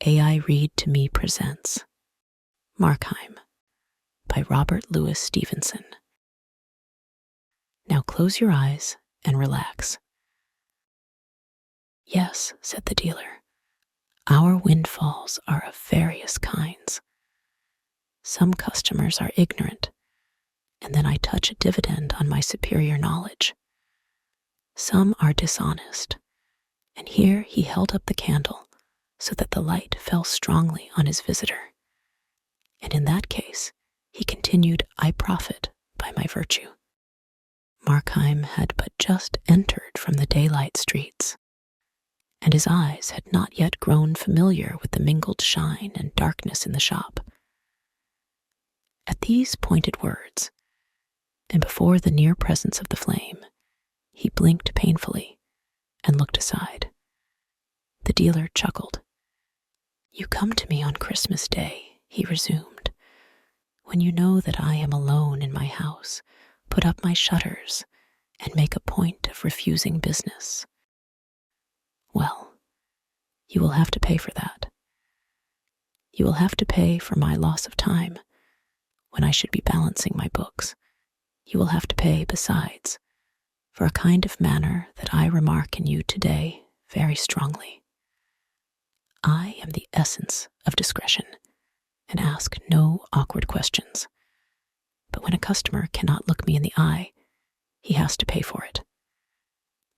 AI Read to Me presents Markheim by Robert Louis Stevenson. Now close your eyes and relax. Yes, said the dealer, our windfalls are of various kinds. Some customers are ignorant, and then I touch a dividend on my superior knowledge. Some are dishonest, and here he held up the candle so that the light fell strongly on his visitor. And in that case, he continued, I profit by my virtue. Markheim had but just entered from the daylight streets, and his eyes had not yet grown familiar with the mingled shine and darkness in the shop. At these pointed words, and before the near presence of the flame, he blinked painfully and looked aside. The dealer chuckled. You come to me on Christmas Day, he resumed, when you know that I am alone in my house, put up my shutters, and make a point of refusing business. Well, you will have to pay for that. You will have to pay for my loss of time when I should be balancing my books. You will have to pay, besides, for a kind of manner that I remark in you today very strongly. I am the essence of discretion, and ask no awkward questions. But when a customer cannot look me in the eye, he has to pay for it.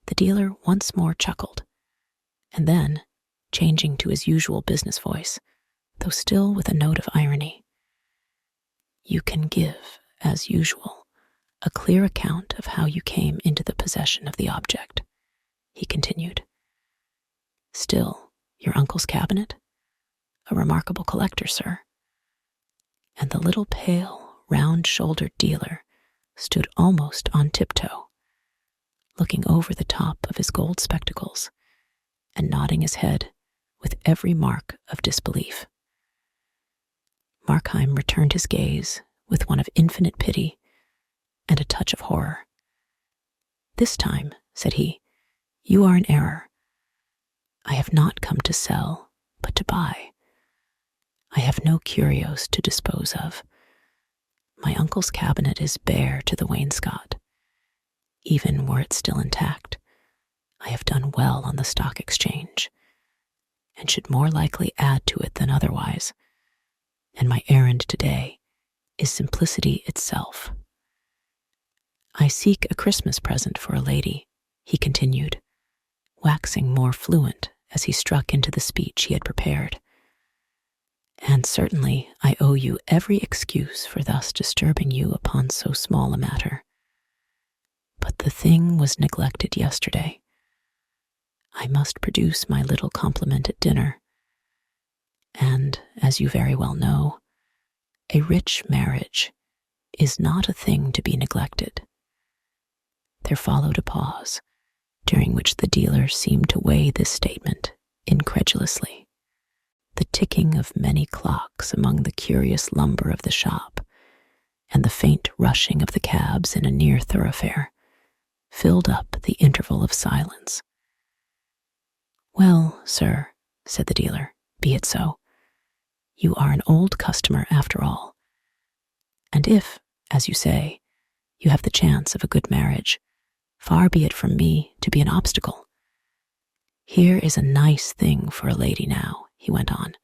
The dealer once more chuckled, and then, changing to his usual business voice, though still with a note of irony, you can give, as usual, a clear account of how you came into the possession of the object, he continued. Still, your uncle's cabinet? A remarkable collector, sir. And the little pale, round-shouldered dealer stood almost on tiptoe, looking over the top of his gold spectacles and nodding his head with every mark of disbelief. Markheim returned his gaze with one of infinite pity and a touch of horror. This time, said he, you are in error. I have not come to sell, but to buy. I have no curios to dispose of. My uncle's cabinet is bare to the wainscot. Even were it still intact, I have done well on the stock exchange, and should more likely add to it than otherwise, and my errand today is simplicity itself. I seek a Christmas present for a lady, he continued, waxing more fluent as he struck into the speech he had prepared. And certainly I owe you every excuse for thus disturbing you upon so small a matter. But the thing was neglected yesterday. I must produce my little compliment at dinner. And, as you very well know, a rich marriage is not a thing to be neglected. There followed a pause, during which the dealer seemed to weigh this statement incredulously. The ticking of many clocks among the curious lumber of the shop, and the faint rushing of the cabs in a near thoroughfare, filled up the interval of silence. Well, sir, said the dealer, be it so. You are an old customer after all. And if, as you say, you have the chance of a good marriage, far be it from me to be an obstacle. Here is a nice thing for a lady now, he went on.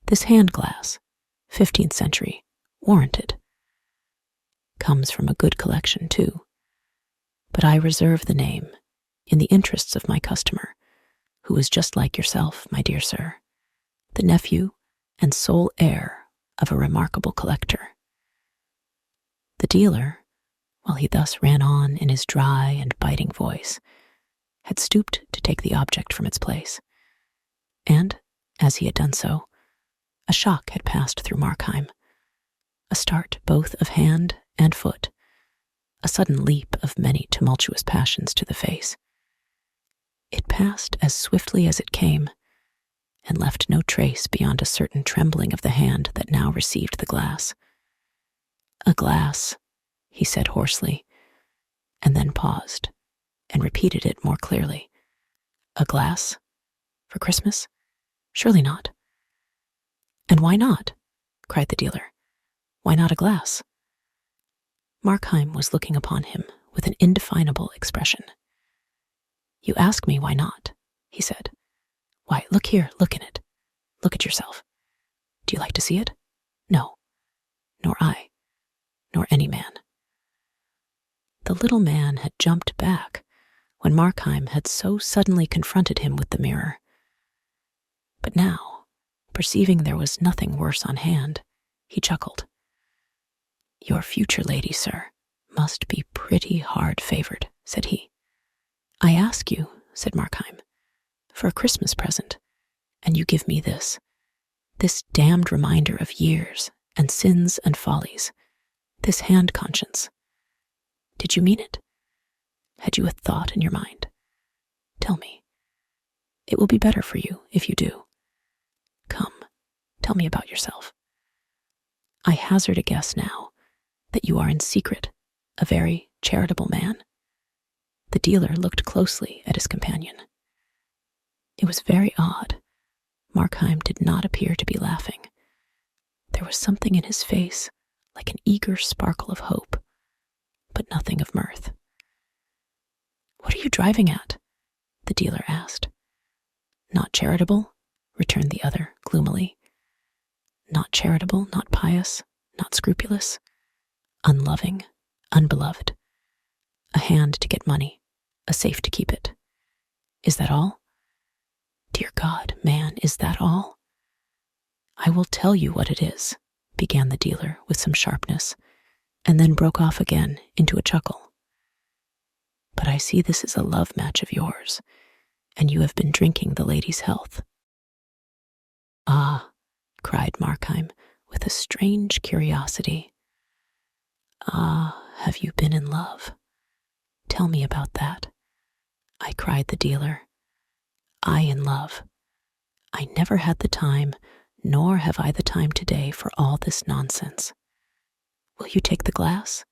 This hand glass, 15th century, warranted. Comes from a good collection, too. But I reserve the name, in the interests of my customer, who is just like yourself, my dear sir, the nephew and sole heir of a remarkable collector. The dealer, while he thus ran on in his dry and biting voice, had stooped to take the object from its place, and, as he had done so, a shock had passed through Markheim, a start both of hand and foot, a sudden leap of many tumultuous passions to the face. It passed as swiftly as it came, and left no trace beyond a certain trembling of the hand that now received the glass. A glass, he said hoarsely, and then paused, and repeated it more clearly. A glass? For Christmas? Surely not. And why not? Cried the dealer. Why not a glass? Markheim was looking upon him with an indefinable expression. You ask me why not, he said. Why, look here, look in it. Look at yourself. Do you like to see it? No, nor I, nor any man. The little man had jumped back when Markheim had so suddenly confronted him with the mirror. But now, perceiving there was nothing worse on hand, he chuckled. Your future lady, sir, must be pretty hard-favored, said he. I ask you, said Markheim, for a Christmas present, and you give me this damned reminder of years and sins and follies, this hand conscience. Did you mean it? Had you a thought in your mind? Tell me. It will be better for you if you do. Come, tell me about yourself. I hazard a guess now that you are in secret a very charitable man. The dealer looked closely at his companion. It was very odd. Markheim did not appear to be laughing. There was something in his face, like an eager sparkle of hope, but nothing of mirth. What are you driving at? The dealer asked. Not charitable, returned the other gloomily. Not charitable, not pious, not scrupulous, unloving, unbeloved. A hand to get money, a safe to keep it. Is that all? Dear God, man, is that all? I will tell you what it is, began the dealer with some sharpness, and then broke off again into a chuckle. But I see this is a love match of yours, and you have been drinking the lady's health. Ah, cried Markheim with a strange curiosity. Ah, have you been in love? Tell me about that. I cried the dealer. I in love. I never had the time, nor have I the time today for all this nonsense. Will you take the glass?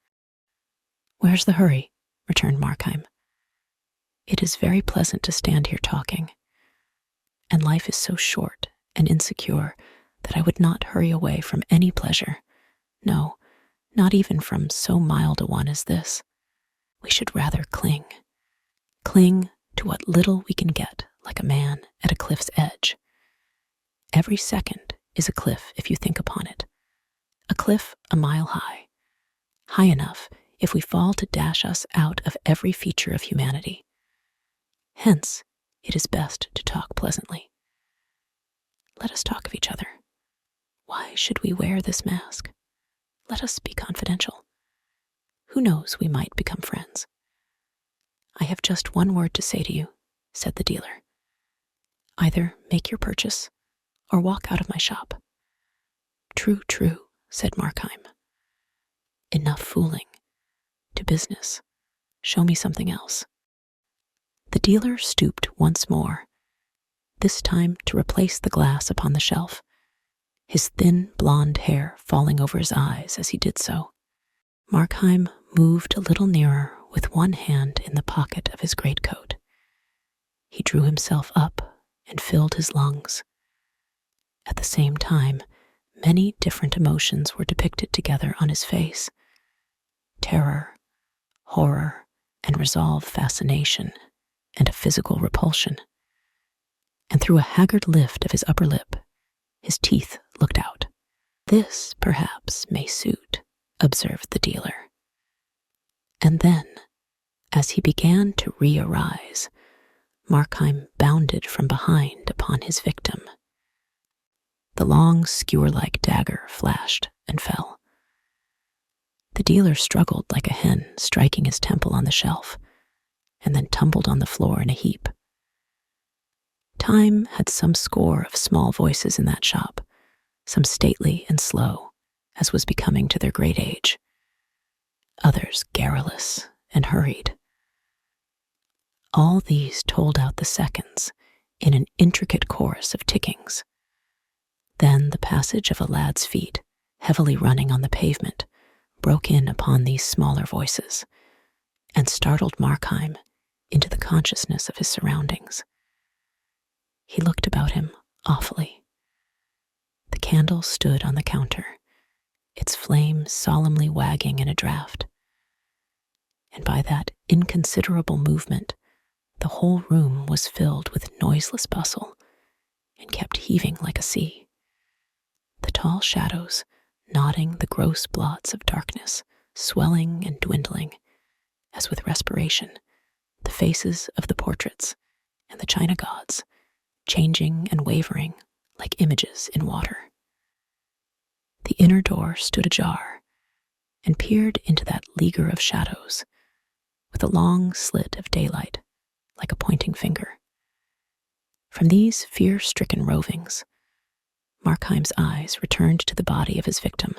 Where's the hurry? Returned Markheim. It is very pleasant to stand here talking, and life is so short and insecure that I would not hurry away from any pleasure, no, not even from so mild a one as this. We should rather cling to what little we can get, like a man at a cliff's edge. Every second is a cliff if you think upon it, a cliff a mile high, high enough if we fall to dash us out of every feature of humanity. Hence, it is best to talk pleasantly. Let us talk of each other. Why should we wear this mask? Let us be confidential. Who knows, we might become friends. I have just one word to say to you, said the dealer. Either make your purchase or walk out of my shop. True, said Markheim. Enough fooling. To business. Show me something else. The dealer stooped once more, this time to replace the glass upon the shelf, his thin blonde hair falling over his eyes as he did so. Markheim moved a little nearer with one hand in the pocket of his greatcoat. He drew himself up and filled his lungs. At the same time, many different emotions were depicted together on his face. Terror, horror, and resolve fascination, and a physical repulsion. And through a haggard lift of his upper lip, his teeth looked out. This, perhaps, may suit, observed the dealer. And then, as he began to re-arise, Markheim bounded from behind upon his victim. The long, skewer-like dagger flashed and fell. The dealer struggled like a hen striking his temple on the shelf, and then tumbled on the floor in a heap. Time had some score of small voices in that shop, some stately and slow, as was becoming to their great age, others garrulous and hurried. All these told out the seconds in an intricate chorus of tickings. Then the passage of a lad's feet, heavily running on the pavement, broke in upon these smaller voices, and startled Markheim into the consciousness of his surroundings. He looked about him awfully. The candle stood on the counter, its flame solemnly wagging in a draught. And by that inconsiderable movement, the whole room was filled with noiseless bustle and kept heaving like a sea. The tall shadows, knotting the gross blots of darkness, swelling and dwindling, as with respiration, the faces of the portraits and the china gods, changing and wavering like images in water. The inner door stood ajar and peered into that leaguer of shadows with a long slit of daylight like a pointing finger. From these fear-stricken rovings, Markheim's eyes returned to the body of his victim,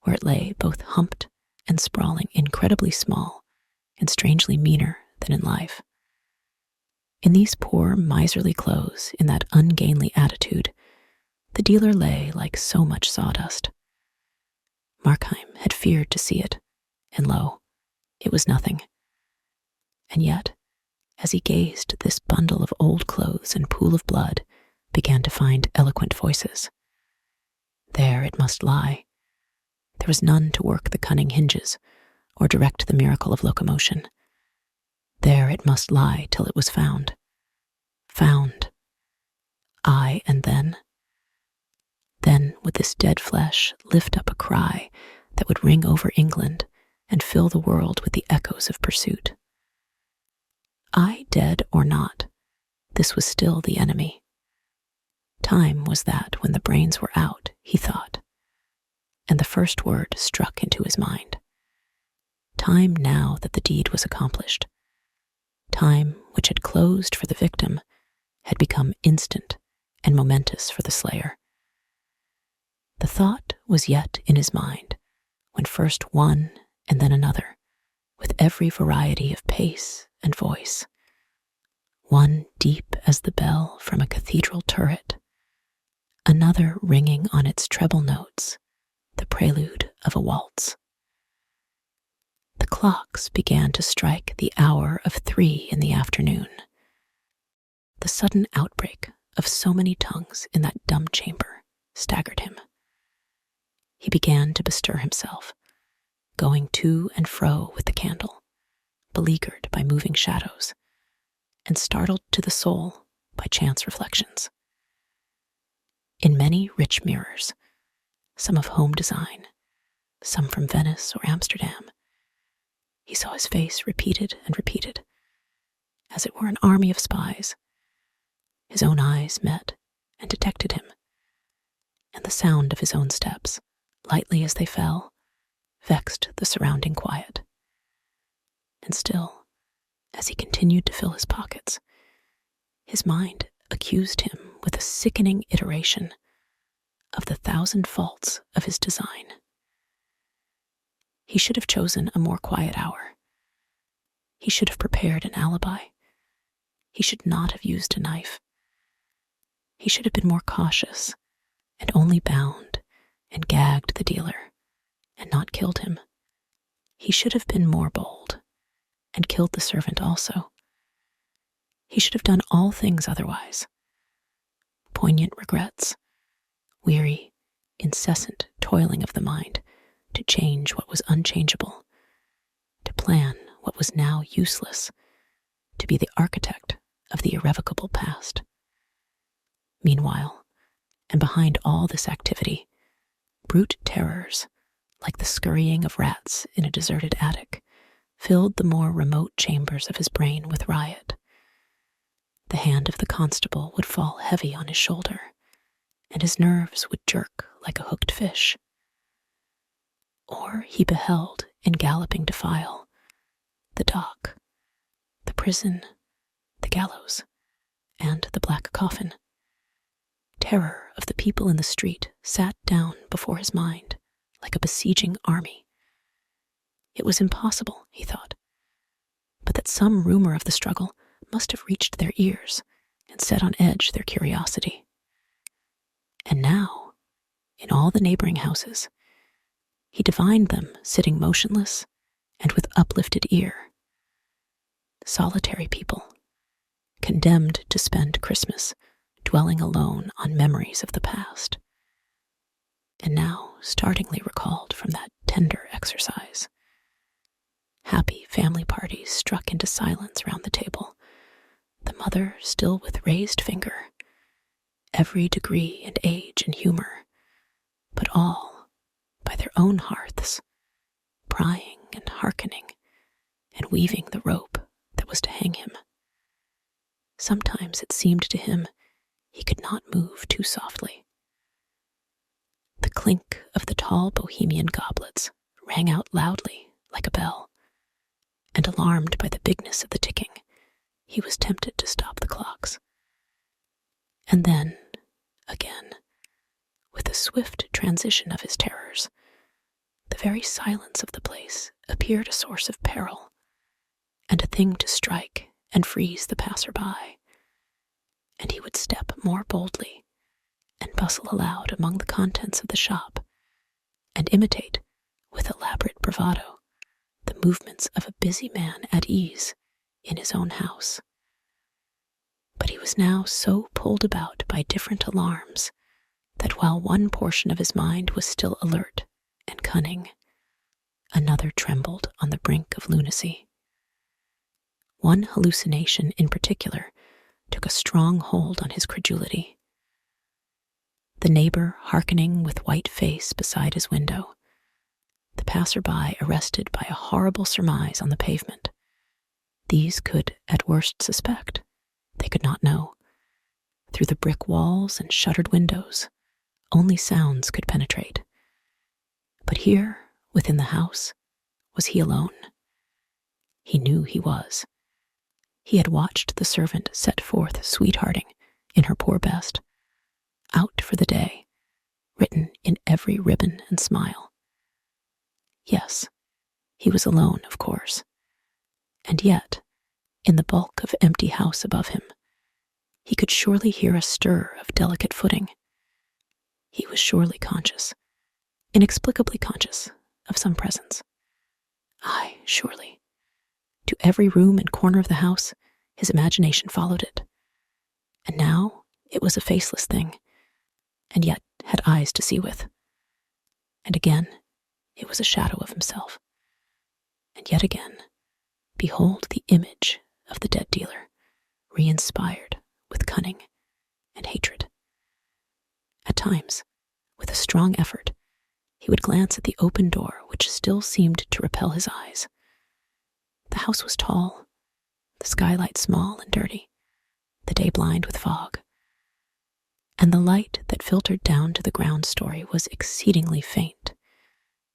where it lay both humped and sprawling, incredibly small and strangely meaner than in life. In these poor, miserly clothes, in that ungainly attitude, the dealer lay like so much sawdust. Markheim had feared to see it, and lo, it was nothing. And yet, as he gazed, this bundle of old clothes and pool of blood began to find eloquent voices. There it must lie. There was none to work the cunning hinges or direct the miracle of locomotion. There it must lie till it was found. Found. Aye, and then would this dead flesh lift up a cry that would ring over England and fill the world with the echoes of pursuit. I dead or not, this was still the enemy. Time was that when the brains were out, he thought, and the first word struck into his mind. Time now that the deed was accomplished. Time which had closed for the victim had become instant and momentous for the slayer. The thought was yet in his mind when first one and then another, with every variety of pace and voice, one deep as the bell from a cathedral turret, another ringing on its treble notes, the prelude of a waltz. The clocks began to strike the hour of 3 in the afternoon. The sudden outbreak of so many tongues in that dumb chamber staggered him. He began to bestir himself, going to and fro with the candle, beleaguered by moving shadows, and startled to the soul by chance reflections. In many rich mirrors, some of home design, some from Venice or Amsterdam, he saw his face repeated and repeated, as it were an army of spies. His own eyes met and detected him, and the sound of his own steps, lightly as they fell, vexed the surrounding quiet. And still, as he continued to fill his pockets, his mind accused him with a sickening iteration of the 1,000 faults of his design. He should have chosen a more quiet hour. He should have prepared an alibi. He should not have used a knife. He should have been more cautious and only bound and gagged the dealer and not killed him. He should have been more bold and killed the servant also. He should have done all things otherwise. Poignant regrets, weary, incessant toiling of the mind to change what was unchangeable, to plan what was now useless, to be the architect of the irrevocable past. Meanwhile, and behind all this activity, brute terrors, like the scurrying of rats in a deserted attic, filled the more remote chambers of his brain with riot. The hand of the constable would fall heavy on his shoulder, and his nerves would jerk like a hooked fish. Or he beheld in galloping defile the dock, the prison, the gallows, and the black coffin. Terror of the people in the street sat down before his mind like a besieging army. It was impossible, he thought, but that some rumor of the struggle must have reached their ears and set on edge their curiosity. And now, in all the neighboring houses, he divined them sitting motionless and with uplifted ear. Solitary people, condemned to spend Christmas dwelling alone on memories of the past, startlingly recalled from that tender exercise. Happy family parties struck into silence round the table, the mother still with raised finger, every degree and age and humor, but all by their own hearths, prying and hearkening, and weaving the rope that was to hang him. Sometimes it seemed to him he could not move too softly. The clink of the tall Bohemian goblets rang out loudly like a bell, and alarmed by the bigness of the ticking, he was tempted to stop the clocks. And then, again, with a swift transition of his terrors, the very silence of the place appeared a source of peril, and a thing to strike and freeze the passer-by, and he would step more boldly, and bustle aloud among the contents of the shop, and imitate, with elaborate bravado, the movements of a busy man at ease in his own house. But he was now so pulled about by different alarms that while one portion of his mind was still alert and cunning, another trembled on the brink of lunacy. One hallucination in particular took a strong hold on his credulity. The neighbor hearkening with white face beside his window, the passer-by arrested by a horrible surmise on the pavement. These could at worst suspect, they could not know. Through the brick walls and shuttered windows, only sounds could penetrate. But here, within the house, was he alone? He knew he was. He had watched the servant set forth sweethearting in her poor best, out for the day, written in every ribbon and smile. Yes, he was alone, of course. And yet, in the bulk of empty house above him, he could surely hear a stir of delicate footing. He was surely conscious, inexplicably conscious, of some presence. Aye, surely. To every room and corner of the house, his imagination followed it. And now it was a faceless thing, and yet had eyes to see with. And again, it was a shadow of himself. And yet again, behold the image of the dead dealer, re-inspired with cunning and hatred. At times, with a strong effort, he would glance at the open door which still seemed to repel his eyes. The house was tall, the skylight small and dirty, the day blind with fog, and the light that filtered down to the ground story was exceedingly faint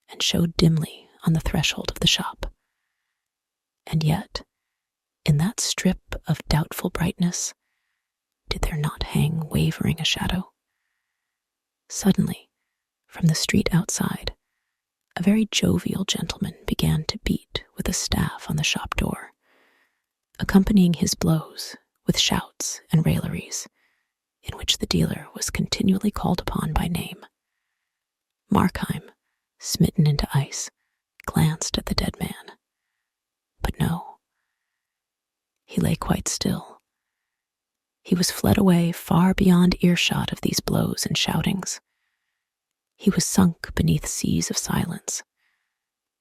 and showed dimly on the threshold of the shop. And yet, in that strip of doubtful brightness, did there not hang wavering a shadow? Suddenly, from the street outside, a very jovial gentleman began to beat with a staff on the shop door, accompanying his blows with shouts and railleries, in which the dealer was continually called upon by name. Markheim, smitten into ice, glanced at the dead man. But no. He lay quite still. He was fled away far beyond earshot of these blows and shoutings. He was sunk beneath seas of silence,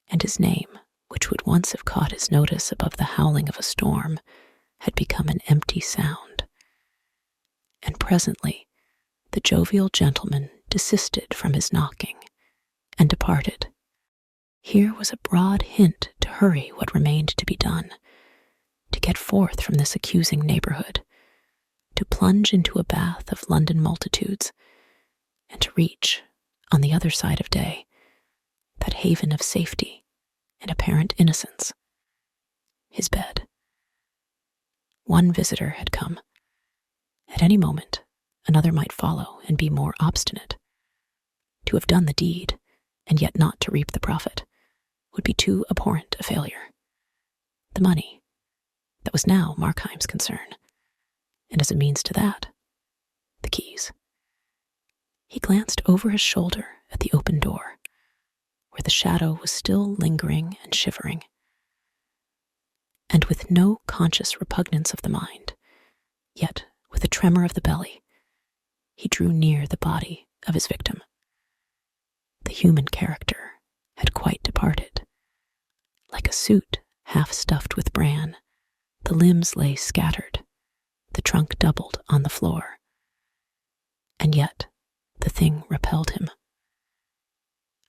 and his name, which would once have caught his notice above the howling of a storm, had become an empty sound. And presently the jovial gentleman desisted from his knocking and departed. Here was a broad hint to hurry what remained to be done, to get forth from this accusing neighborhood, to plunge into a bath of London multitudes, and to reach, on the other side of day, that haven of safety and apparent innocence, his bed. One visitor had come. At any moment, another might follow and be more obstinate. To have done the deed, and yet not to reap the profit, would be too abhorrent a failure. The money, that was now Markheim's concern, and as a means to that, the keys. He glanced over his shoulder at the open door, where the shadow was still lingering and shivering. And with no conscious repugnance of the mind, yet with a tremor of the belly, he drew near the body of his victim. The human character had quite departed. Like a suit half stuffed with bran, the limbs lay scattered, the trunk doubled on the floor. And yet, the thing repelled him.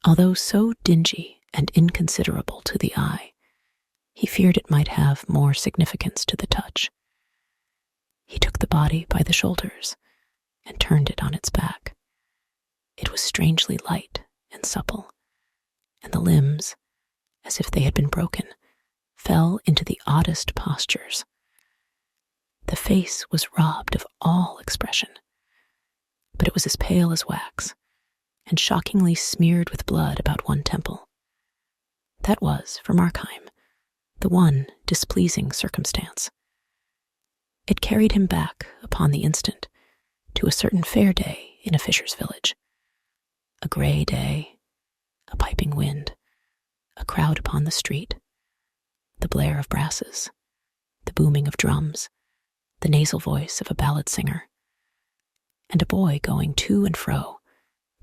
Although so dingy and inconsiderable to the eye, he feared it might have more significance to the touch. He took the body by the shoulders and turned it on its back. It was strangely light and supple, and the limbs, as if they had been broken, fell into the oddest postures. The face was robbed of all expression, but it was as pale as wax, and shockingly smeared with blood about one temple. That was, for Markheim, the one displeasing circumstance. It carried him back, upon the instant, to a certain fair day in a fisher's village. A grey day, a piping wind, a crowd upon the street, the blare of brasses, the booming of drums, the nasal voice of a ballad singer, and a boy going to and fro,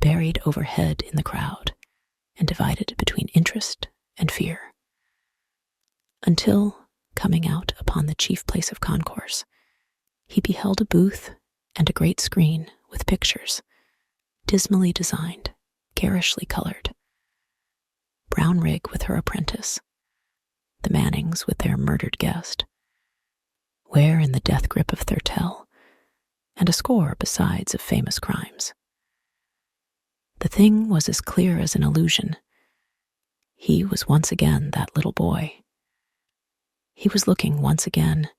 buried overhead in the crowd, and divided between interest and fear. Until, coming out upon the chief place of concourse, he beheld a booth and a great screen with pictures, dismally designed, garishly colored. Brownrigg with her apprentice, the Mannings with their murdered guest, Ware in the death grip of Thurtell, and a score besides of famous crimes. The thing was as clear as an illusion. He was once again that little boy. He was looking once again,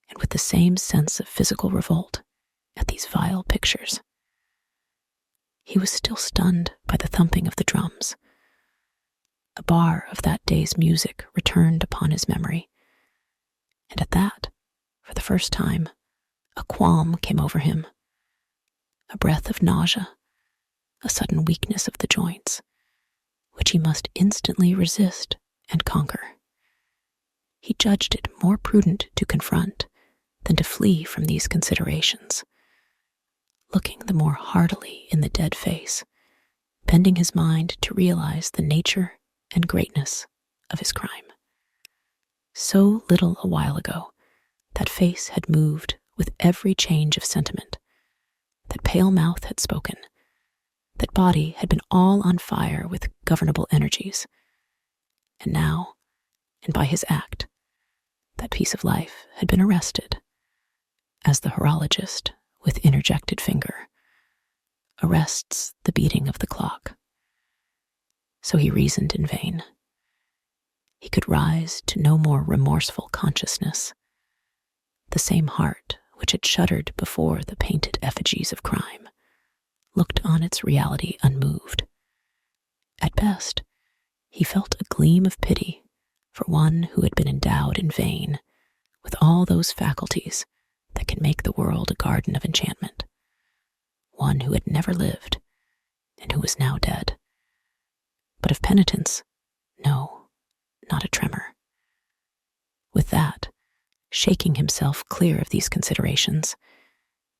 and with the same sense of physical revolt, at these vile pictures. He was still stunned by the thumping of the drums. A bar of that day's music returned upon his memory, and at that, for the first time, a qualm came over him, a breath of nausea, a sudden weakness of the joints, which he must instantly resist and conquer. He judged it more prudent to confront than to flee from these considerations, looking the more heartily in the dead face, bending his mind to realize the nature and greatness of his crime. So little a while ago, that face had moved with every change of sentiment, that pale mouth had spoken, that body had been all on fire with governable energies, and now, and by his act, that piece of life had been arrested, as the horologist, with interjected finger, arrests the beating of the clock. So he reasoned in vain. He could rise to no more remorseful consciousness. The same heart which had shuddered before the painted effigies of crime looked on its reality unmoved. At best, he felt a gleam of pity for one who had been endowed in vain with all those faculties that can make the world a garden of enchantment, one who had never lived and who was now dead. But of penitence, no, not a tremor. With that, shaking himself clear of these considerations,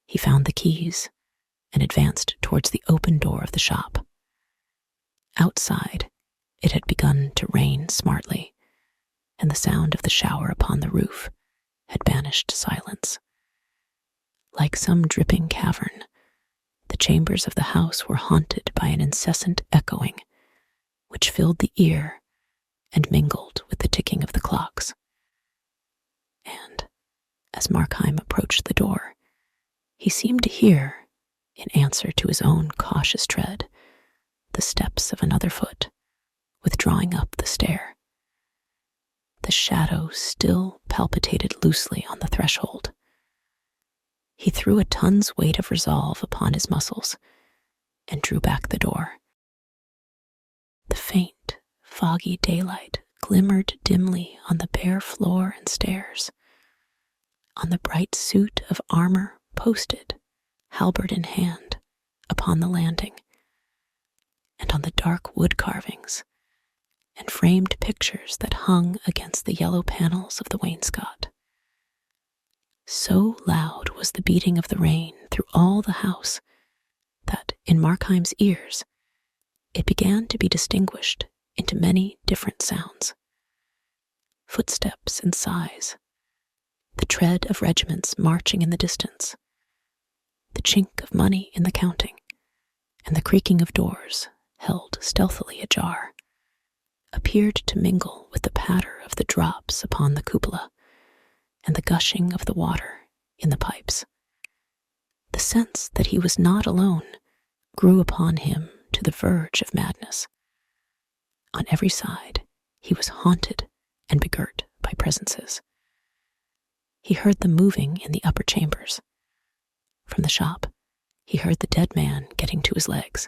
he found the keys and advanced towards the open door of the shop. Outside, it had begun to rain smartly, and the sound of the shower upon the roof had banished silence. Like some dripping cavern, the chambers of the house were haunted by an incessant echoing, which filled the ear and mingled with the ticking of the clocks. And, as Markheim approached the door, he seemed to hear, in answer to his own cautious tread, the steps of another foot, withdrawing up the stair. The shadow still palpitated loosely on the threshold. He threw a ton's weight of resolve upon his muscles and drew back the door. The faint, foggy daylight glimmered dimly on the bare floor and stairs, on the bright suit of armor posted, halberd in hand, upon the landing, and on the dark wood carvings and framed pictures that hung against the yellow panels of the wainscot. So loud was the beating of the rain through all the house that, in Markheim's ears, It began to be distinguished into many different sounds. Footsteps and sighs, the tread of regiments marching in the distance, the chink of money in the counting, and the creaking of doors held stealthily ajar, appeared to mingle with the patter of the drops upon the cupola and the gushing of the water in the pipes. The sense that he was not alone grew upon him to the verge of madness. On every side, he was haunted and begirt by presences. He heard them moving in the upper chambers. From the shop, he heard the dead man getting to his legs.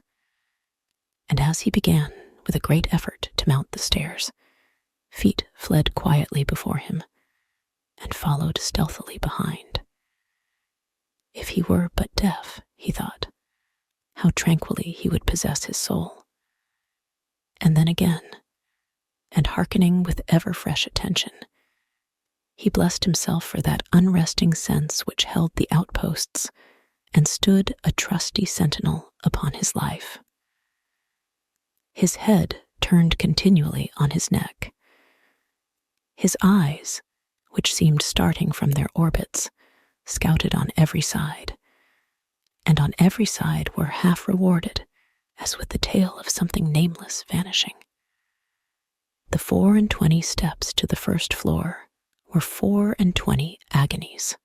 And as he began, with a great effort, to mount the stairs, feet fled quietly before him and followed stealthily behind. If he were but deaf, he thought, how tranquilly he would possess his soul. And then again, and hearkening with ever-fresh attention, he blessed himself for that unresting sense which held the outposts and stood a trusty sentinel upon his life. His head turned continually on his neck. His eyes, which seemed starting from their orbits, scouted on every side, and on every side were half rewarded, as with the tail of something nameless vanishing. The 24 steps to the first floor were 24 agonies.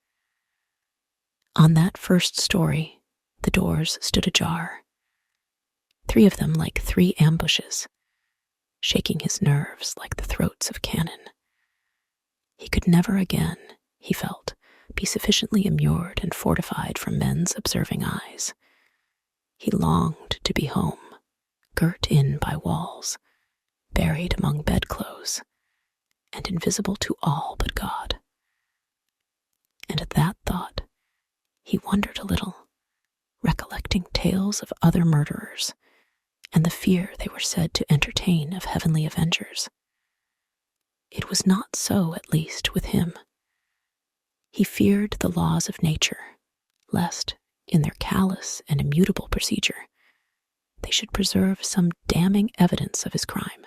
On that first story, the doors stood ajar, 3 of them like 3 ambushes, shaking his nerves like the throats of cannon. He could never again, he felt, be sufficiently immured and fortified from men's observing eyes. He longed to be home, girt in by walls, buried among bedclothes, and invisible to all but God. And at that thought, he wondered a little, recollecting tales of other murderers, and the fear they were said to entertain of heavenly avengers. It was not so, at least, with him. He feared the laws of nature, lest, in their callous and immutable procedure, they should preserve some damning evidence of his crime.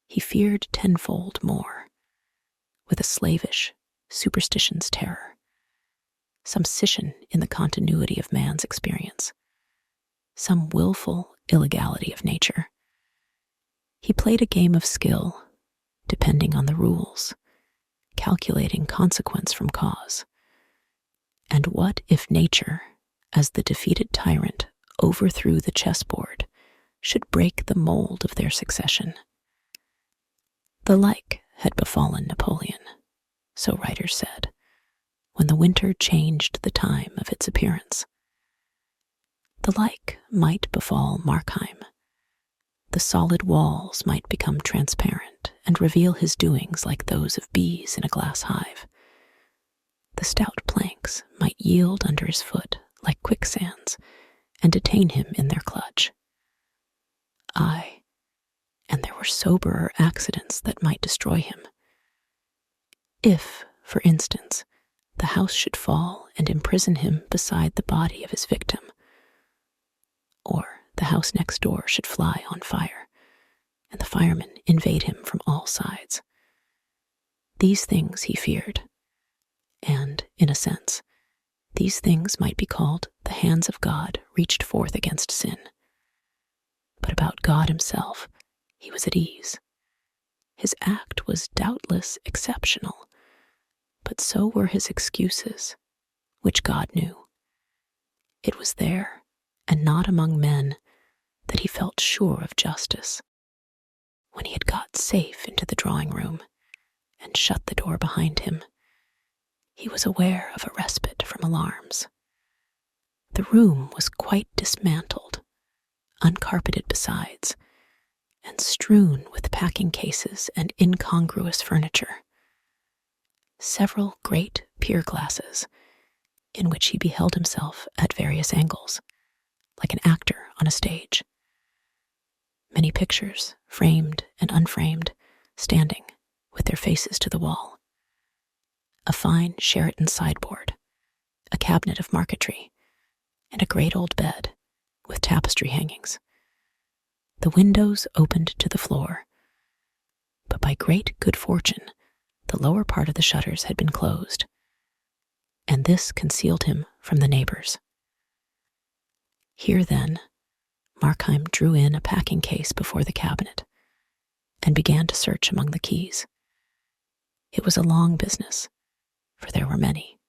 He feared tenfold more, with a slavish, superstition's terror, some scission in the continuity of man's experience, some willful illegality of nature. He played a game of skill, depending on the rules, calculating consequence from cause. And what if nature, as the defeated tyrant overthrew the chessboard, should break the mold of their succession? The like had befallen Napoleon, so writers said, when the winter changed the time of its appearance. The like might befall Markheim. The solid walls might become transparent and reveal his doings like those of bees in a glass hive. The stout planks might yield under his foot like quicksands and detain him in their clutch. Aye, and there were soberer accidents that might destroy him. If, for instance, the house should fall and imprison him beside the body of his victim, or the house next door should fly on fire, and the firemen invade him from all sides. These things he feared, and, in a sense, these things might be called the hands of God reached forth against sin. But about God himself, he was at ease. His act was doubtless exceptional, but so were his excuses, which God knew. It was there, and not among men, that he felt sure of justice. When he had got safe into the drawing-room and shut the door behind him, he was aware of a respite from alarms. The room was quite dismantled, uncarpeted besides, and strewn with packing cases and incongruous furniture. Several great pier glasses, in which he beheld himself at various angles, like an actor on a stage. Many pictures, framed and unframed, standing, with their faces to the wall. A fine Sheraton sideboard, a cabinet of marquetry, and a great old bed, with tapestry hangings. The windows opened to the floor, but by great good fortune, the lower part of the shutters had been closed, and this concealed him from the neighbors. Here, then, Markheim drew in a packing case before the cabinet and began to search among the keys. It was a long business, for there were many,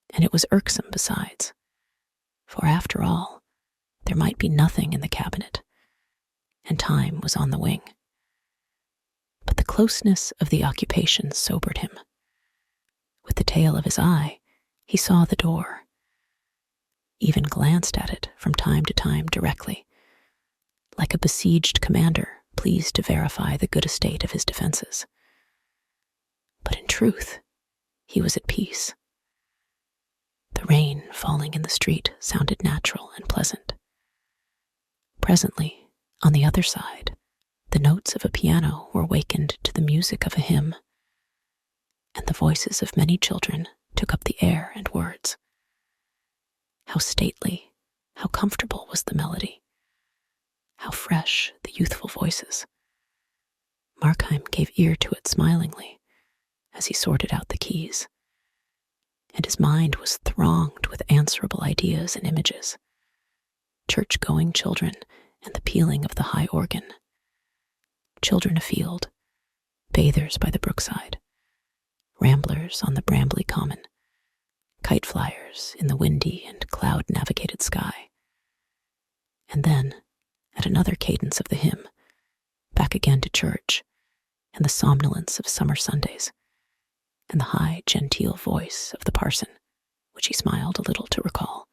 and it was irksome besides, for after all, there might be nothing in the cabinet, and time was on the wing. But the closeness of the occupation sobered him. With the tail of his eye, he saw the door, even glanced at it from time to time directly, like a besieged commander pleased to verify the good estate of his defenses. But in truth, he was at peace. The rain falling in the street sounded natural and pleasant. Presently, on the other side, the notes of a piano were wakened to the music of a hymn, and the voices of many children took up the air and words. How stately, how comfortable was the melody. How fresh the youthful voices. Markheim gave ear to it smilingly as he sorted out the keys, and his mind was thronged with answerable ideas and images. Church-going children and the pealing of the high organ. Children afield, bathers by the brookside, ramblers on the brambly common, kite flyers in the windy and cloud-navigated sky. And then, at another cadence of the hymn, back again to church, and the somnolence of summer Sundays, and the high, genteel voice of the parson, which he smiled a little to recall,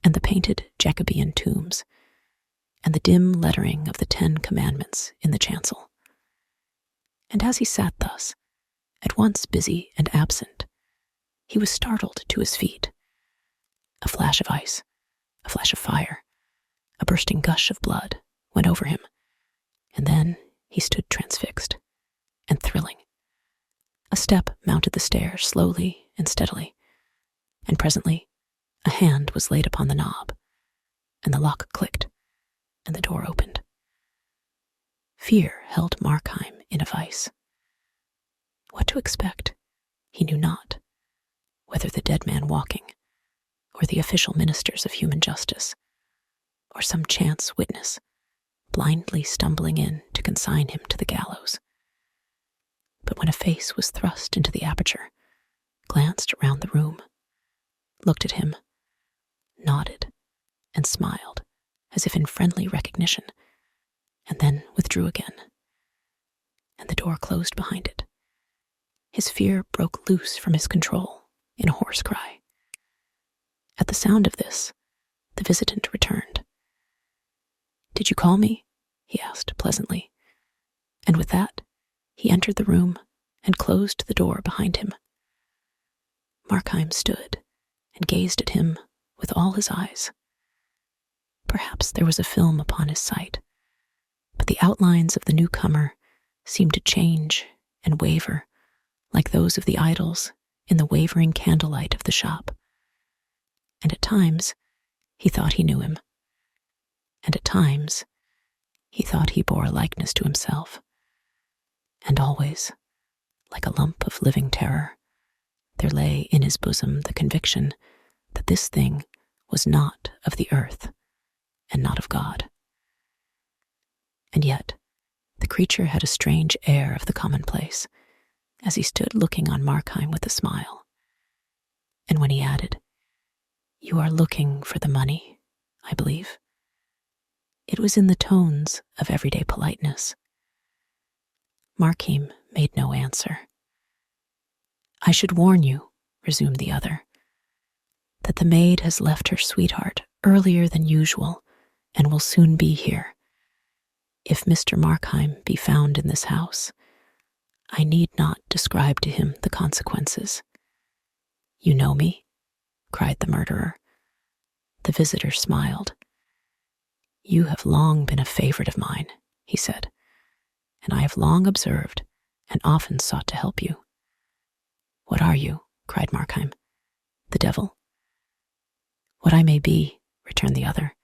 and the painted Jacobean tombs, and the dim lettering of the 10 Commandments in the chancel. And as he sat thus, at once busy and absent, he was startled to his feet. A flash of ice, a flash of fire, a bursting gush of blood went over him, and then he stood transfixed and thrilling. A step mounted the stairs slowly and steadily, and presently a hand was laid upon the knob, and the lock clicked, and the door opened. Fear held Markheim in a vice. What to expect, he knew not, whether the dead man walking, or the official ministers of human justice, or some chance witness, blindly stumbling in to consign him to the gallows. But when a face was thrust into the aperture, glanced around the room, looked at him, nodded, and smiled, as if in friendly recognition, and then withdrew again, and the door closed behind it, his fear broke loose from his control in a hoarse cry. At the sound of this, the visitant returned. "Did you call me?" he asked pleasantly, and with that, he entered the room and closed the door behind him. Markheim stood and gazed at him with all his eyes. Perhaps there was a film upon his sight, but the outlines of the newcomer seemed to change and waver like those of the idols in the wavering candlelight of the shop. And at times he thought he knew him, and at times he thought he bore a likeness to himself. And always, like a lump of living terror, there lay in his bosom the conviction that this thing was not of the earth and not of God. And yet, the creature had a strange air of the commonplace, as he stood looking on Markheim with a smile. And when he added, "You are looking for the money, I believe," it was in the tones of everyday politeness. Markheim made no answer. "I should warn you," resumed the other, "that the maid has left her sweetheart earlier than usual and will soon be here. If Mr. Markheim be found in this house, I need not describe to him the consequences." "You know me?" cried the murderer. The visitor smiled. "You have long been a favorite of mine," he said, "and I have long observed and often sought to help you." "What are you?" cried Markheim. "The devil?" "What I may be," returned the other,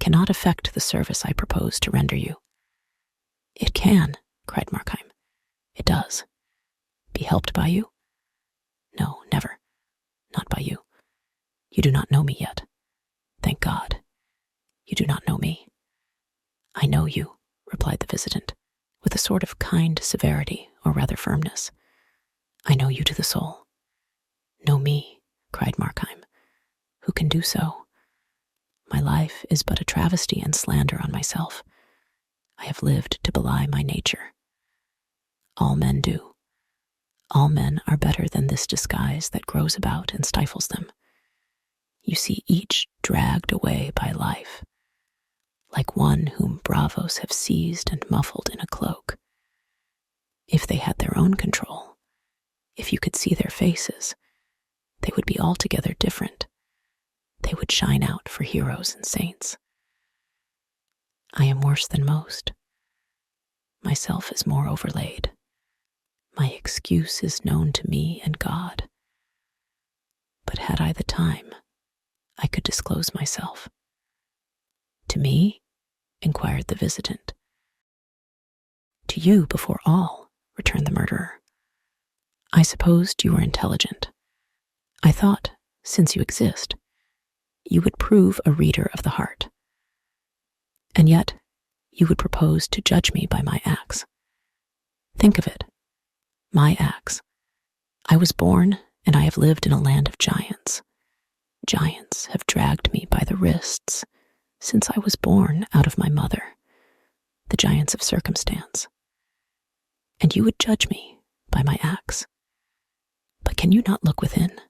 "cannot cannot affect the service I propose to render you." "It can," cried Markheim. "It does. Be helped by you?" "No, never. Not by you. You do not know me yet. Thank God. You do not know me." "I know you," replied the visitant, with a sort of kind severity, or rather firmness. "I know you to the soul." "Know me," cried Markheim. "Who can do so? My life is but a travesty and slander on myself. I have lived to belie my nature. All men do. All men are better than this disguise that grows about and stifles them. You see each dragged away by life, like one whom bravos have seized and muffled in a cloak. If they had their own control, if you could see their faces, they would be altogether different. They would shine out for heroes and saints. I am worse than most. Myself is more overlaid. My excuse is known to me and God. But had I the time, I could disclose myself." "To me?" inquired the visitant. "To you before all," returned the murderer. "I supposed you were intelligent. I thought, since you exist, you would prove a reader of the heart. And yet, you would propose to judge me by my acts. Think of it. My acts. I was born, and I have lived in a land of giants. Giants have dragged me by the wrists since I was born out of my mother, the giants of circumstance. And you would judge me by my acts. But can you not look within?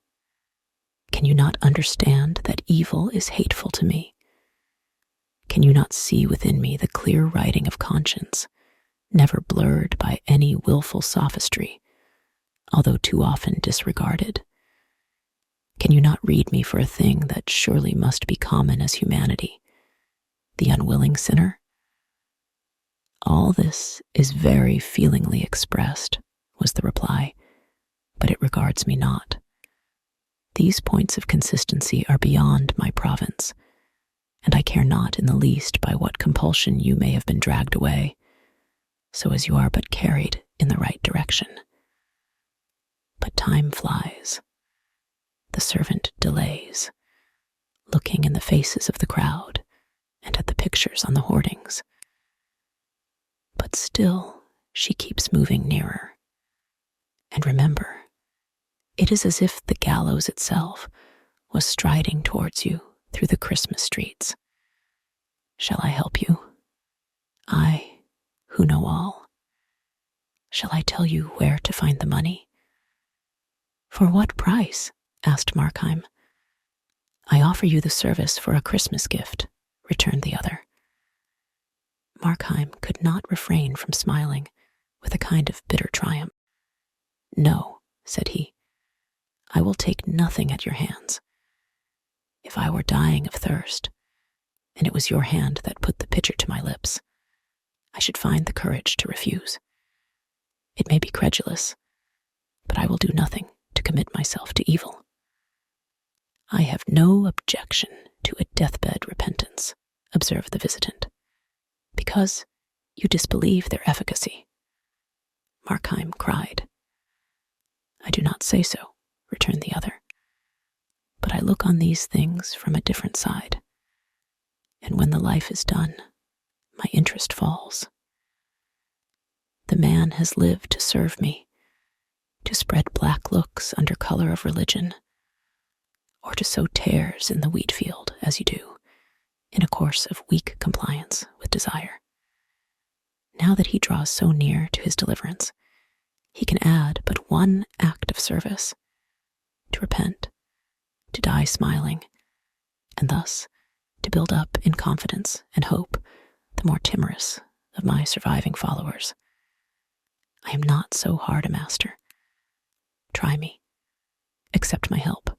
Can you not understand that evil is hateful to me? Can you not see within me the clear writing of conscience, never blurred by any willful sophistry, although too often disregarded? Can you not read me for a thing that surely must be common as humanity, the unwilling sinner? All this is very feelingly expressed, was the reply, but it regards me not. These points of consistency are beyond my province, and I care not in the least by what compulsion you may have been dragged away, so as you are but carried in the right direction. But time flies. The servant delays, looking in the faces of the crowd and at the pictures on the hoardings. But still she keeps moving nearer. And remember, it is as if the gallows itself was striding towards you through the Christmas streets. Shall I help you? I, who know all. Shall I tell you where to find the money? For what price? Asked Markheim. I offer you the service for a Christmas gift, returned the other. Markheim could not refrain from smiling with a kind of bitter triumph. No, said he, I will take nothing at your hands. If I were dying of thirst, and it was your hand that put the pitcher to my lips, I should find the courage to refuse. It may be credulous, but I will do nothing to commit myself to evil. I have no objection to a deathbed repentance, observed the visitant, because you disbelieve their efficacy. Markheim cried. I do not say so, returned the other, but I look on these things from a different side, and when the life is done, my interest falls. The man has lived to serve me, to spread black looks under color of religion, or to sow tares in the wheat field, as you do, in a course of weak compliance with desire. Now that he draws so near to his deliverance, he can add but one act of service, to repent, to die smiling, and thus to build up in confidence and hope the more timorous of my surviving followers. I am not so hard a master. Try me. Accept my help.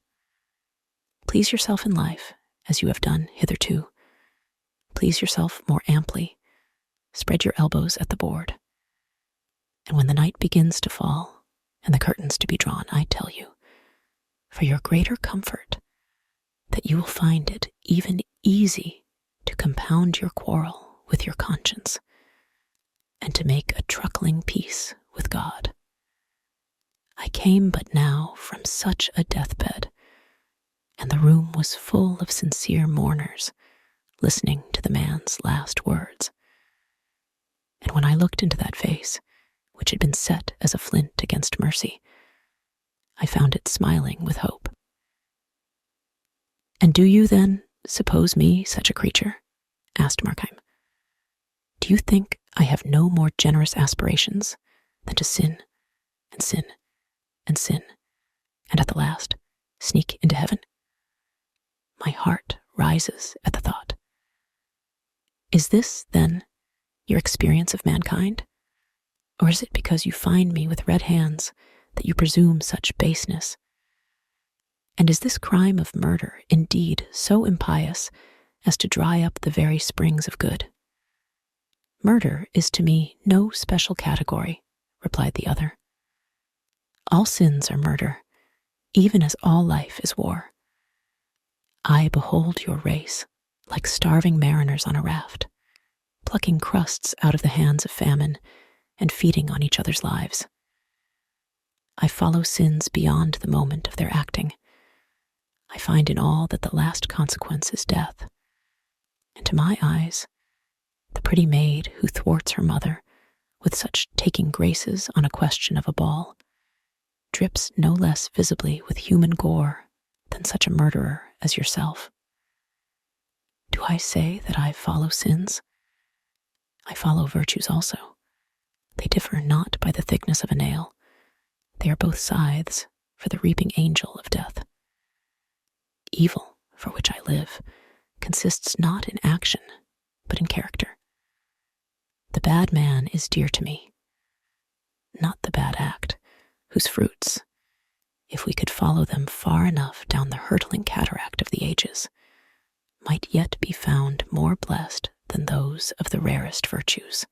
Please yourself in life, as you have done hitherto. Please yourself more amply. Spread your elbows at the board. And when the night begins to fall and the curtains to be drawn, I tell you, for your greater comfort, that you will find it even easy to compound your quarrel with your conscience, and to make a truckling peace with God. I came but now from such a deathbed, and the room was full of sincere mourners, listening to the man's last words. And when I looked into that face, which had been set as a flint against mercy, I found it smiling with hope. "And do you, then, suppose me such a creature?" asked Markheim. "Do you think I have no more generous aspirations than to sin and sin and sin, and at the last sneak into heaven? My heart rises at the thought. Is this, then, your experience of mankind? Or is it because you find me with red hands that you presume such baseness? And is this crime of murder indeed so impious as to dry up the very springs of good?" "Murder is to me no special category," replied the other. "All sins are murder, even as all life is war. I behold your race like starving mariners on a raft, plucking crusts out of the hands of famine and feeding on each other's lives. I follow sins beyond the moment of their acting. I find in all that the last consequence is death. And to my eyes, the pretty maid who thwarts her mother with such taking graces on a question of a ball drips no less visibly with human gore than such a murderer as yourself. Do I say that I follow sins? I follow virtues also. They differ not by the thickness of a nail. They are both scythes for the reaping angel of death. Evil, for which I live, consists not in action, but in character. The bad man is dear to me, not the bad act, whose fruits, if we could follow them far enough down the hurtling cataract of the ages, might yet be found more blessed than those of the rarest virtues.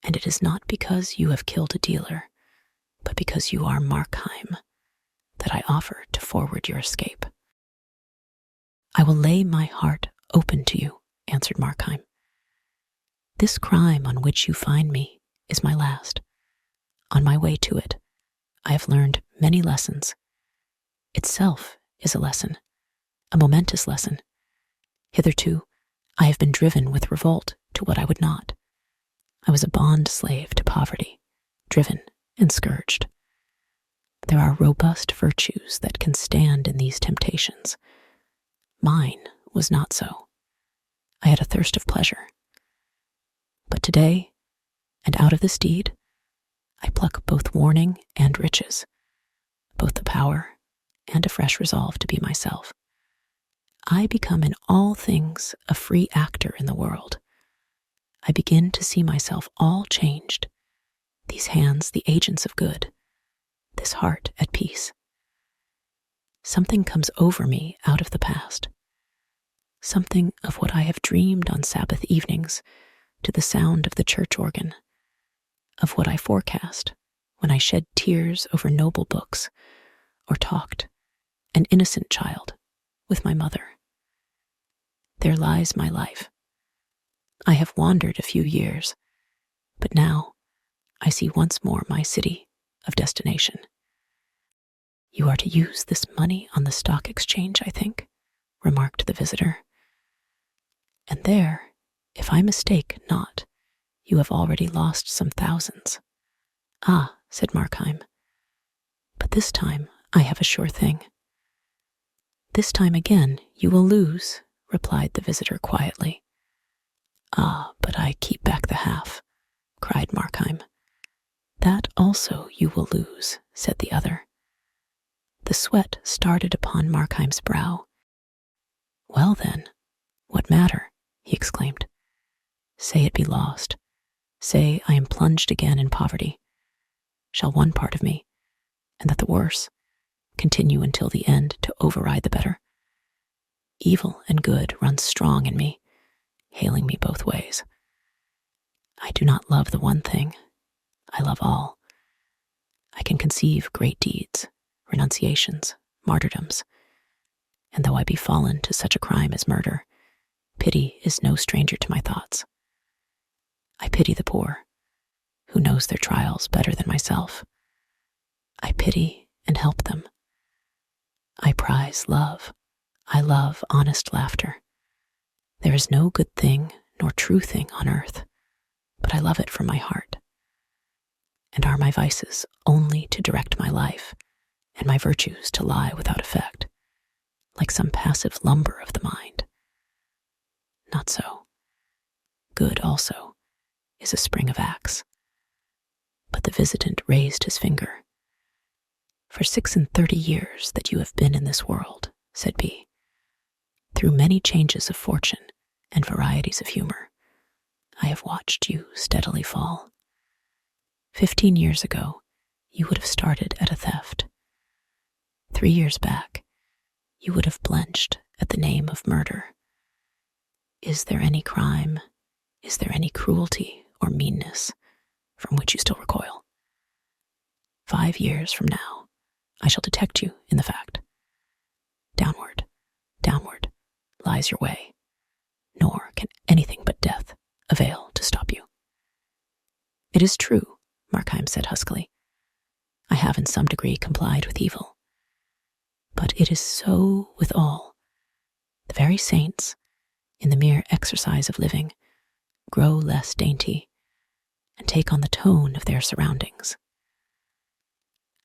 And it is not because you have killed a dealer, but because you are Markheim, that I offer to forward your escape." "I will lay my heart open to you," answered Markheim. "This crime on which you find me is my last. On my way to it, I have learned many lessons. Itself is a lesson, a momentous lesson. Hitherto, I have been driven with revolt to what I would not. I was a bond slave to poverty, driven and scourged. There are robust virtues that can stand in these temptations. Mine was not so. I had a thirst of pleasure. But today, and out of this deed, I pluck both warning and riches, both the power and a fresh resolve to be myself. I become in all things a free actor in the world. I begin to see myself all changed, these hands the agents of good, this heart at peace. Something comes over me out of the past, something of what I have dreamed on Sabbath evenings to the sound of the church organ, of what I forecast when I shed tears over noble books or talked, an innocent child, with my mother. There lies my life. I have wandered a few years, but now I see once more my city of destination. You are to use this money on the stock exchange, I think, remarked the visitor. And there, if I mistake not, you have already lost some thousands. Ah, said Markheim, but this time I have a sure thing. This time again you will lose, replied the visitor quietly. Ah, but I keep back the half, cried Markheim. That also you will lose, said the other. The sweat started upon Markheim's brow. Well then, what matter? He exclaimed. Say it be lost. Say I am plunged again in poverty. Shall one part of me, and that the worse, continue until the end to override the better? Evil and good run strong in me, hailing me both ways. I do not love the one thing. I love all. I can conceive great deeds, renunciations, martyrdoms, and though I be fallen to such a crime as murder, Pity is no stranger to my thoughts. I pity the poor, who knows their trials better than myself. I pity and help them. I prize love. I love honest laughter. There is no good thing nor true thing on earth, but I love it from my heart. And are my vices only to direct my life, and my virtues to lie without effect, like some passive lumber of the mind? Not so. Good also is a spring of axe. But the visitant raised his finger. For 36 years that you have been in this world, said B, through many changes of fortune and varieties of humor, I have watched you steadily fall. 15 years ago, you would have started at a theft. 3 years back, you would have blenched at the name of murder. Is there any crime, is there any cruelty or meanness from which you still recoil? 5 years from now, I shall detect you in the fact. Downward, downward lies your way, nor can anything but death avail to stop you. It is true, Markheim said huskily. I have in some degree complied with evil. But it is so with all. The very saints, in the mere exercise of living, grow less dainty and take on the tone of their surroundings.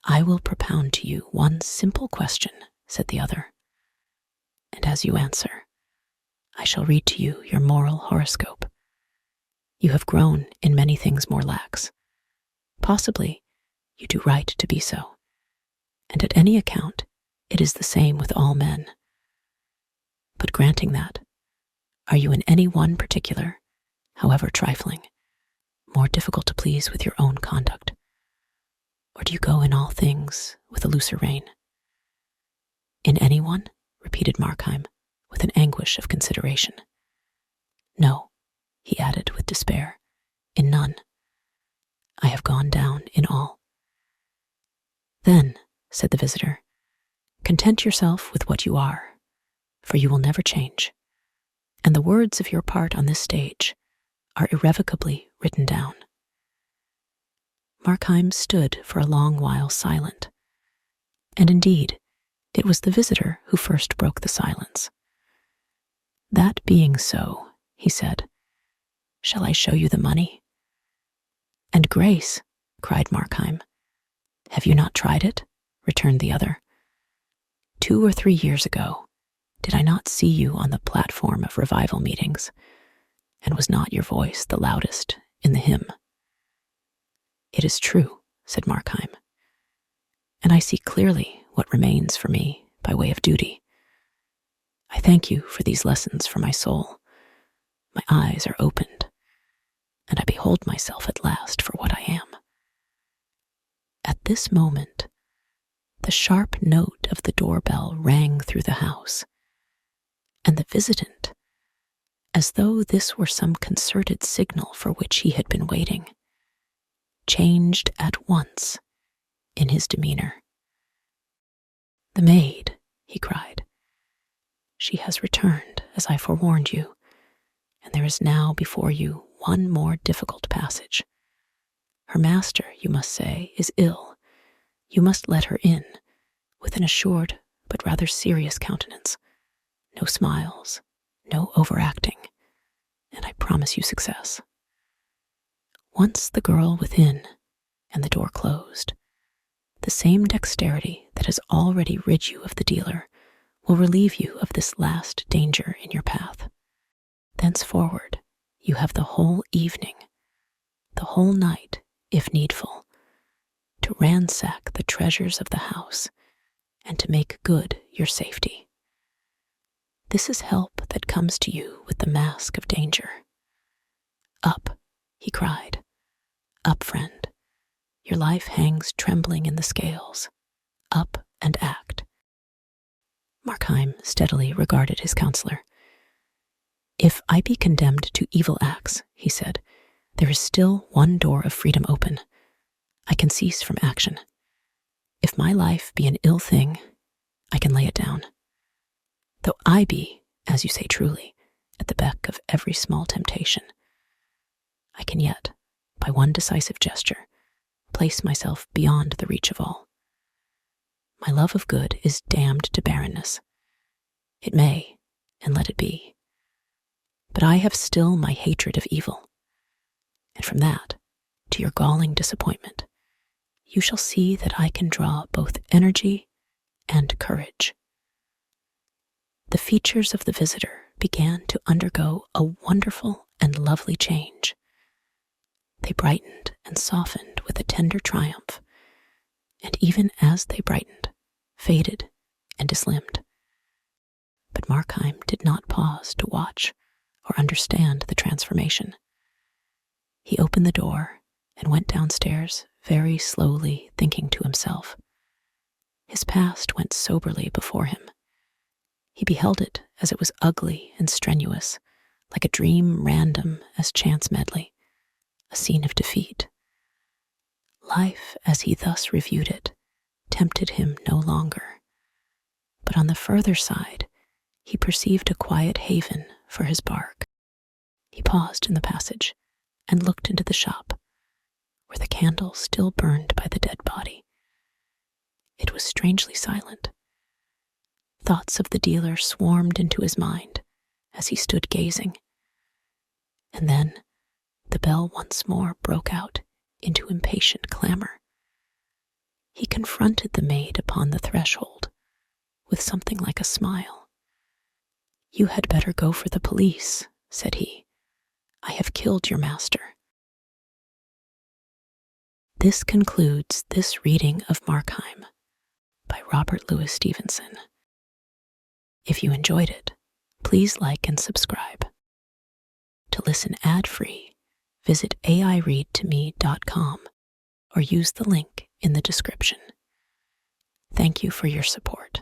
I will propound to you one simple question, said the other, and as you answer, I shall read to you your moral horoscope. You have grown in many things more lax. Possibly you do right to be so, and at any account, it is the same with all men. But granting that, are you in any one particular, however trifling, more difficult to please with your own conduct? Or do you go in all things with a looser rein? In any one? Repeated Markheim, with an anguish of consideration. No, he added with despair, in none. I have gone down in all. Then, said the visitor, content yourself with what you are, for you will never change, and the words of your part on this stage are irrevocably written down. Markheim stood for a long while silent, and indeed, it was the visitor who first broke the silence. That being so, he said, shall I show you the money? And grace, cried Markheim. Have you not tried it? Returned the other. 2 or 3 years ago, did I not see you on the platform of revival meetings, and was not your voice the loudest in the hymn? It is true, said Markheim, and I see clearly what remains for me by way of duty. I thank you for these lessons for my soul. My eyes are opened, and I behold myself at last for what I am. At this moment, the sharp note of the doorbell rang through the house, and the visitant, as though this were some concerted signal for which he had been waiting, changed at once in his demeanor. The maid, he cried. She has returned, as I forewarned you, and there is now before you one more difficult passage. Her master, you must say, is ill. You must let her in, with an assured but rather serious countenance. No smiles, no overacting, and I promise you success. Once the girl within, and the door closed, the same dexterity that has already rid you of the dealer will relieve you of this last danger in your path. Thenceforward, you have the whole evening, the whole night, if needful, to ransack the treasures of the house and to make good your safety. This is help that comes to you with the mask of danger. Up, he cried. Up, friend. Your life hangs trembling in the scales. Up and act. Markheim steadily regarded his counselor. If I be condemned to evil acts, he said, there is still one door of freedom open. I can cease from action. If my life be an ill thing, I can lay it down. Though I be, as you say truly, at the beck of every small temptation. I can yet, by one decisive gesture, place myself beyond the reach of all. My love of good is damned to barrenness. It may, and let it be. But I have still my hatred of evil. And from that, to your galling disappointment, you shall see that I can draw both energy and courage. The features of the visitor began to undergo a wonderful and lovely change. They brightened and softened with a tender triumph, and even as they brightened, faded and dislimned. But Markheim did not pause to watch or understand the transformation. He opened the door and went downstairs very slowly, thinking to himself. His past went soberly before him. He beheld it as it was ugly and strenuous, like a dream random as chance medley, a scene of defeat. Life, as he thus reviewed it, tempted him no longer. But on the further side, he perceived a quiet haven for his bark. He paused in the passage and looked into the shop, where the candle still burned by the dead body. It was strangely silent. Thoughts of the dealer swarmed into his mind as he stood gazing. And then the bell once more broke out into impatient clamor. He confronted the maid upon the threshold with something like a smile. "You had better go for the police," said he. "I have killed your master." This concludes this reading of Markheim by Robert Louis Stevenson. If you enjoyed it, please like and subscribe. To listen ad-free, visit aireadtome.com or use the link in the description. Thank you for your support.